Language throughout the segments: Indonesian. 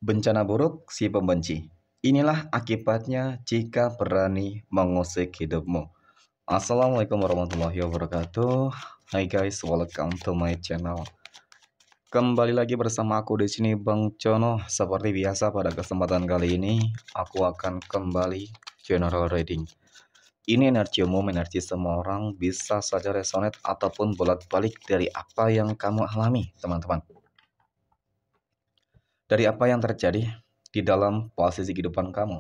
Bencana buruk si pembenci. Inilah akibatnya jika berani mengusik hidupmu. Assalamualaikum warahmatullahi wabarakatuh. Hai guys, welcome to my channel. Kembali lagi bersama aku di sini Bang Jono. Seperti biasa pada kesempatan kali ini aku akan kembali general reading. Ini energi umum, energi semua orang, bisa saja resonate ataupun bolak-balik dari apa yang kamu alami, teman-teman. Dari apa yang terjadi di dalam posisi kehidupan kamu.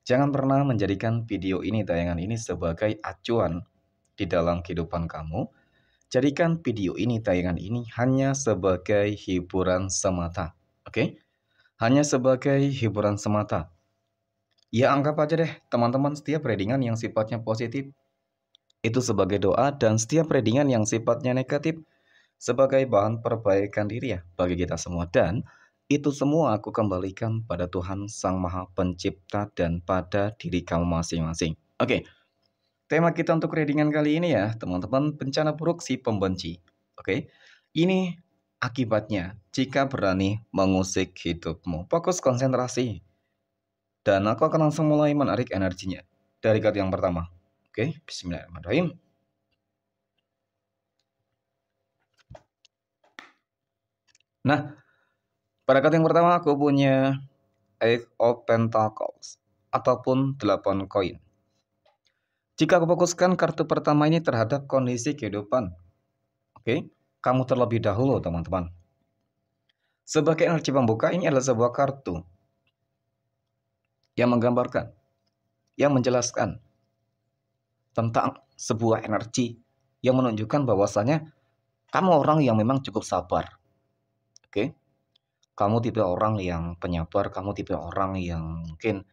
Jangan pernah menjadikan video ini, tayangan ini sebagai acuan di dalam kehidupan kamu. Jadikan video ini, tayangan ini hanya sebagai hiburan semata. Oke? Hanya sebagai hiburan semata. Ya anggap aja deh teman-teman, setiap readingan yang sifatnya positif itu sebagai doa, dan setiap readingan yang sifatnya negatif sebagai bahan perbaikan diri ya bagi kita semua. Dan itu semua aku kembalikan pada Tuhan Sang Maha Pencipta dan pada diri kamu masing-masing. Oke, tema kita untuk readingan kali ini ya teman-teman, bencana buruk si pembenci. Oke, ini akibatnya jika berani mengusik hidupmu. Fokus konsentrasi. Dan aku akan langsung mulai menarik energinya dari kartu yang pertama. Oke, bismillahirrahmanirrahim. Nah, pada kartu yang pertama aku punya Eight of Pentacles ataupun 8 koin. Jika aku fokuskan kartu pertama ini terhadap kondisi kehidupan, oke, kamu terlebih dahulu teman-teman. Sebagai energi pembuka, ini adalah sebuah kartu yang menggambarkan, yang menjelaskan tentang sebuah energi yang menunjukkan bahwasanya kamu orang yang memang cukup sabar. Oke, kamu tipe orang yang penyabar, kamu tipe orang yang mungkin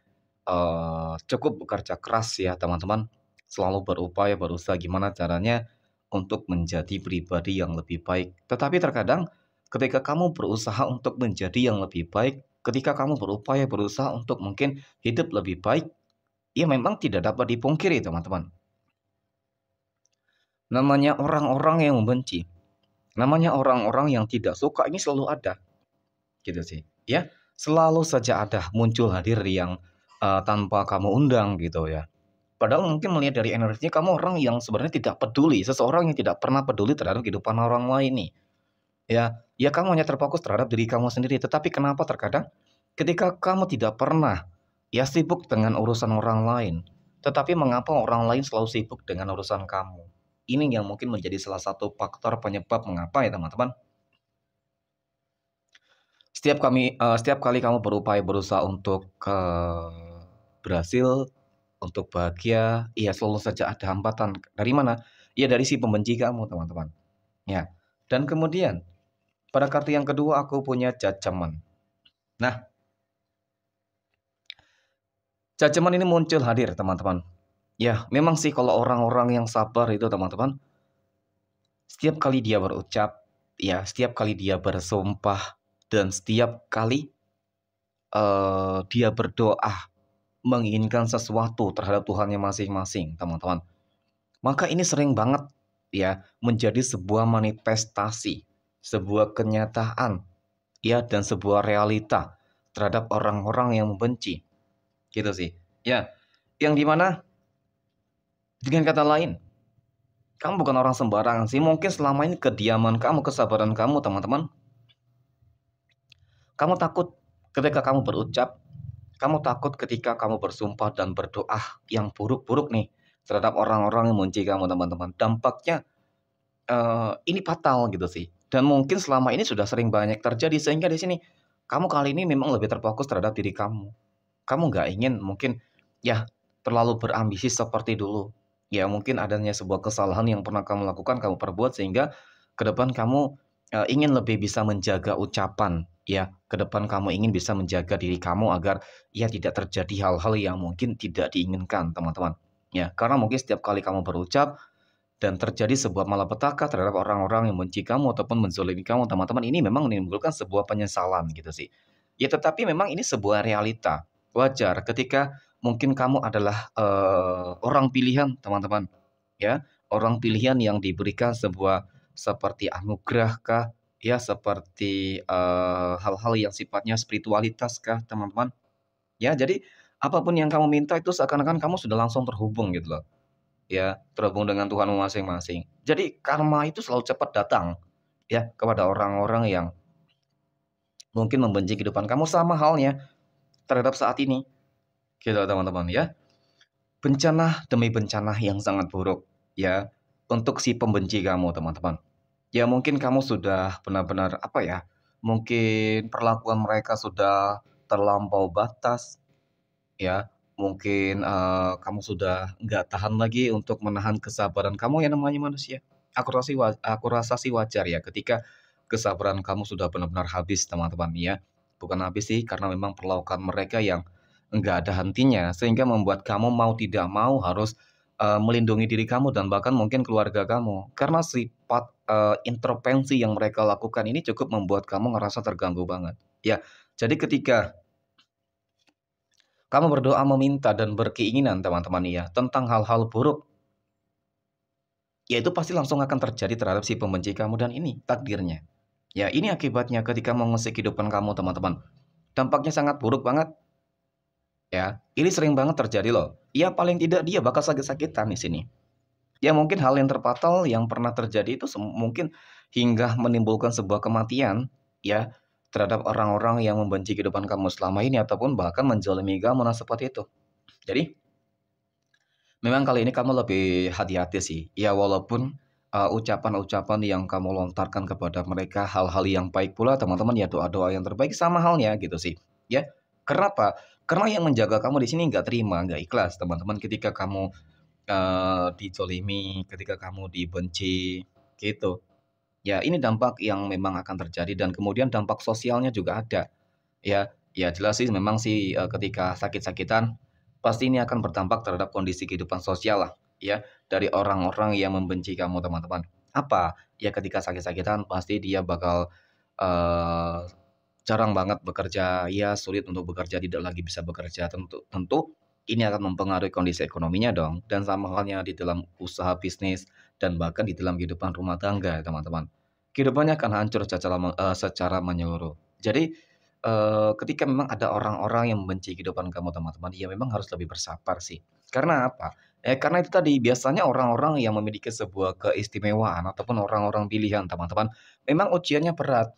cukup bekerja keras ya teman-teman. Selalu berupaya, berusaha gimana caranya untuk menjadi pribadi yang lebih baik. Tetapi terkadang ketika kamu berusaha untuk menjadi yang lebih baik, ketika kamu berupaya berusaha untuk mungkin hidup lebih baik, ya memang tidak dapat dipungkiri teman-teman. Namanya orang-orang yang membenci, namanya orang-orang yang tidak suka, ini selalu ada. Gitu sih. Ya, selalu saja ada muncul hadir yang tanpa kamu undang gitu ya. Padahal mungkin melihat dari energinya kamu orang yang sebenarnya tidak peduli, seseorang yang tidak pernah peduli terhadap kehidupan orang lain nih. Ya kamu hanya terfokus terhadap diri kamu sendiri. Tetapi kenapa terkadang ketika kamu tidak pernah ya sibuk dengan urusan orang lain, tetapi mengapa orang lain selalu sibuk dengan urusan kamu? Ini yang mungkin menjadi salah satu faktor penyebab mengapa ya teman-teman. Setiap kali kamu berupaya berusaha untuk berhasil, untuk bahagia, ya selalu saja ada hambatan. Dari mana? Ya dari si pembenci kamu, teman-teman. Ya. Dan kemudian pada kartu yang kedua aku punya Judgment. Nah, Judgment ini muncul hadir, teman-teman. Ya, memang sih kalau orang-orang yang sabar itu, teman-teman, setiap kali dia berucap, ya, setiap kali dia bersumpah, dan setiap kali dia berdoa menginginkan sesuatu terhadap Tuhannya masing-masing, teman-teman. Maka ini sering banget ya menjadi sebuah manifestasi, sebuah kenyataan, ya, dan sebuah realita terhadap orang-orang yang membenci. Gitu sih. Ya, yang dimana dengan kata lain, kamu bukan orang sembarangan sih. Mungkin selama ini kediaman kamu, kesabaran kamu, teman-teman. Kamu takut ketika kamu berucap, kamu takut ketika kamu bersumpah dan berdoa yang buruk-buruk nih terhadap orang-orang yang membenci kamu, teman-teman. Dampaknya ini fatal gitu sih. Dan mungkin selama ini sudah sering banyak terjadi sehingga di sini kamu kali ini memang lebih terfokus terhadap diri kamu. Kamu nggak ingin mungkin ya terlalu berambisi seperti dulu. Ya mungkin adanya sebuah kesalahan yang pernah kamu lakukan, kamu perbuat sehingga ke depan kamu ingin lebih bisa menjaga ucapan. Ya, ke depan kamu ingin bisa menjaga diri kamu agar ya tidak terjadi hal-hal yang mungkin tidak diinginkan, teman-teman. Ya, karena mungkin setiap kali kamu berucap dan terjadi sebuah malapetaka terhadap orang-orang yang membenci kamu ataupun menzolimi kamu, teman-teman, ini memang menimbulkan sebuah penyesalan gitu sih. Ya tetapi memang ini sebuah realita. Wajar ketika mungkin kamu adalah orang pilihan, teman-teman. Ya, orang pilihan yang diberikan sebuah seperti anugerah kah? ya seperti, hal-hal yang sifatnya spiritualitas kah, teman-teman? Ya, jadi apapun yang kamu minta itu seakan-akan kamu sudah langsung terhubung gitu loh, ya, terhubung dengan Tuhanmu masing-masing. Jadi karma itu selalu cepat datang, ya, kepada orang-orang yang mungkin membenci kehidupan kamu, sama halnya terhadap saat ini, gitu teman-teman ya. Bencana demi bencana yang sangat buruk, ya, untuk si pembenci kamu teman-teman. Ya mungkin kamu sudah benar-benar, apa ya, mungkin perlakuan mereka sudah terlampau batas, ya. Mungkin, kamu sudah nggak tahan lagi untuk menahan kesabaran kamu, ya namanya manusia. Aku rasa sih wajar ya ketika kesabaran kamu sudah benar-benar habis teman-teman ya. Bukan habis sih, karena memang perlakuan mereka yang nggak ada hentinya, sehingga membuat kamu mau tidak mau harus, melindungi diri kamu dan bahkan mungkin keluarga kamu. Karena sifat, intervensi yang mereka lakukan ini cukup membuat kamu ngerasa terganggu banget. Ya, jadi ketika kamu berdoa meminta dan berkeinginan teman-teman ya, tentang hal-hal buruk, ya itu pasti langsung akan terjadi terhadap si pembenci kamu dan ini takdirnya. Ya ini akibatnya ketika mengusik kehidupan kamu teman-teman. Dampaknya sangat buruk banget ya. Ini sering banget terjadi loh. Ya paling tidak dia bakal sakit-sakitan di sini. Ya mungkin hal yang terfatal yang pernah terjadi itu mungkin hingga menimbulkan sebuah kematian ya terhadap orang-orang yang membenci kehidupan kamu selama ini ataupun bahkan menzalimi kamu, nah seperti itu. Jadi memang kali ini kamu lebih hati-hati sih. Ya walaupun, ucapan-ucapan yang kamu lontarkan kepada mereka hal-hal yang baik pula teman-teman, ya doa-doa yang terbaik sama halnya gitu sih, ya. Kenapa? Karena yang menjaga kamu di sini nggak terima, nggak ikhlas teman-teman ketika kamu, dizolimi, ketika kamu dibenci, gitu. Ya ini dampak yang memang akan terjadi dan kemudian dampak sosialnya juga ada. Ya, ya jelas sih memang sih, ketika sakit-sakitan, pasti ini akan berdampak terhadap kondisi kehidupan sosial lah, ya, dari orang-orang yang membenci kamu, teman-teman. Apa? Ya ketika sakit-sakitan pasti dia bakal, eee, jarang banget bekerja, ya sulit untuk bekerja, tidak lagi bisa bekerja, tentu tentu ini akan mempengaruhi kondisi ekonominya dong, dan sama halnya di dalam usaha bisnis dan bahkan di dalam kehidupan rumah tangga, teman-teman. Kehidupannya akan hancur secara menyeluruh. Jadi, ketika memang ada orang-orang yang membenci kehidupan kamu teman-teman, ya memang harus lebih bersabar sih. Karena apa? Karena itu tadi, biasanya orang-orang yang memiliki sebuah keistimewaan ataupun orang-orang pilihan teman-teman, memang ujiannya berat.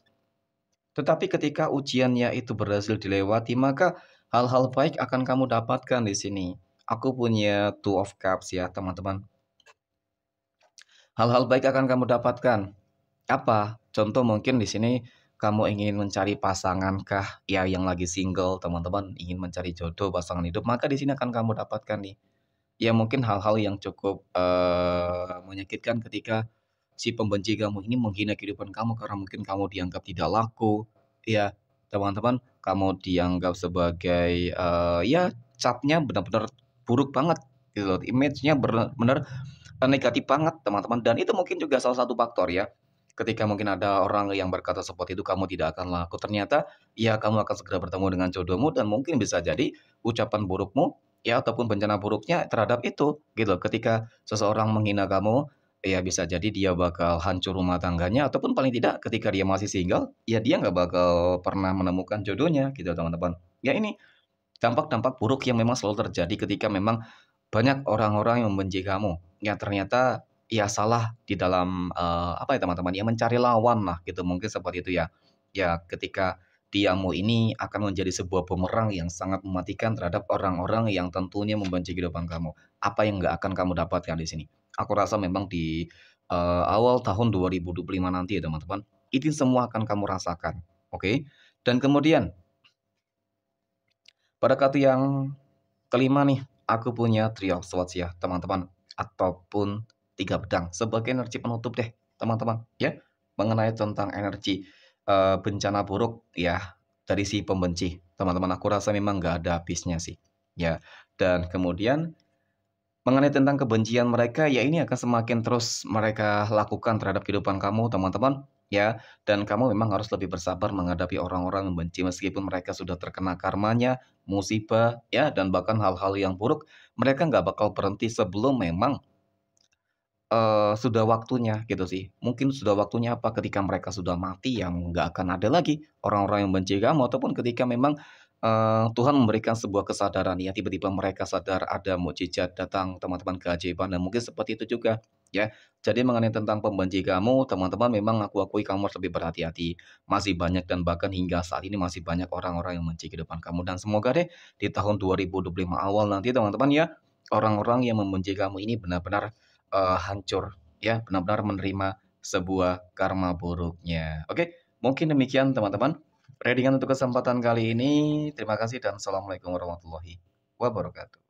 Tetapi ketika ujiannya itu berhasil dilewati, maka hal-hal baik akan kamu dapatkan di sini. Aku punya Two of Cups ya teman-teman. Hal-hal baik akan kamu dapatkan. Apa? Contoh mungkin di sini kamu ingin mencari pasangan kah? Ya yang lagi single, teman-teman ingin mencari jodoh pasangan hidup, maka di sini akan kamu dapatkan nih. Ya mungkin hal-hal yang cukup, menyakitkan ketika si pembenci kamu ini menghina kehidupan kamu karena mungkin kamu dianggap tidak laku, ya teman-teman, kamu dianggap sebagai, ya capnya benar-benar buruk banget gitu loh, image-nya benar-benar negatif banget teman-teman dan itu mungkin juga salah satu faktor ya, ketika mungkin ada orang yang berkata seperti itu, "Kamu tidak akan laku," ternyata ya kamu akan segera bertemu dengan jodohmu dan mungkin bisa jadi ucapan burukmu ya ataupun bencana buruknya terhadap itu gitu. Ketika seseorang menghina kamu, ya bisa jadi dia bakal hancur rumah tangganya ataupun paling tidak ketika dia masih single, ya dia nggak bakal pernah menemukan jodohnya gitu teman-teman. Ya ini dampak-dampak buruk yang memang selalu terjadi ketika memang banyak orang-orang yang membenci kamu, yang ternyata ya salah di dalam, apa ya teman-teman, ya mencari lawan lah gitu, mungkin seperti itu ya. Ya ketika diammu ini akan menjadi sebuah bumerang yang sangat mematikan terhadap orang-orang yang tentunya membenci kehidupan kamu. Apa yang nggak akan kamu dapatkan di sini? Aku rasa memang di, awal tahun 2025 nanti ya teman-teman, itu semua akan kamu rasakan, oke? Dan kemudian pada kartu yang kelima nih, aku punya Three of Swords ya, teman-teman, ataupun 3 pedang sebagai energi penutup deh, teman-teman, ya. Mengenai tentang energi, bencana buruk ya dari si pembenci, teman-teman, aku rasa memang nggak ada habisnya sih, ya. Dan kemudian mengenai tentang kebencian mereka, ya ini akan semakin terus mereka lakukan terhadap kehidupan kamu, teman-teman, ya. Dan kamu memang harus lebih bersabar menghadapi orang-orang yang membenci meskipun mereka sudah terkena karmanya, musibah, ya, dan bahkan hal-hal yang buruk, mereka nggak bakal berhenti sebelum memang sudah waktunya gitu sih. Mungkin sudah waktunya apa, ketika mereka sudah mati yang nggak akan ada lagi orang-orang yang benci kamu, ataupun ketika memang, Tuhan memberikan sebuah kesadaran ya, tiba-tiba mereka sadar ada mukjizat datang, teman-teman, keajaiban, dan mungkin seperti itu juga ya. Jadi mengenai tentang pembenci kamu, teman-teman, memang aku akui kamu harus lebih berhati-hati. Masih banyak dan bahkan hingga saat ini masih banyak orang-orang yang membenci kehidupan kamu, dan semoga deh di tahun 2025 awal nanti, teman-teman ya, orang-orang yang membenci kamu ini benar-benar hancur ya, benar-benar menerima sebuah karma buruknya. Oke, mungkin demikian teman-teman, readingan untuk kesempatan kali ini. Terima kasih dan assalamualaikum warahmatullahi wabarakatuh.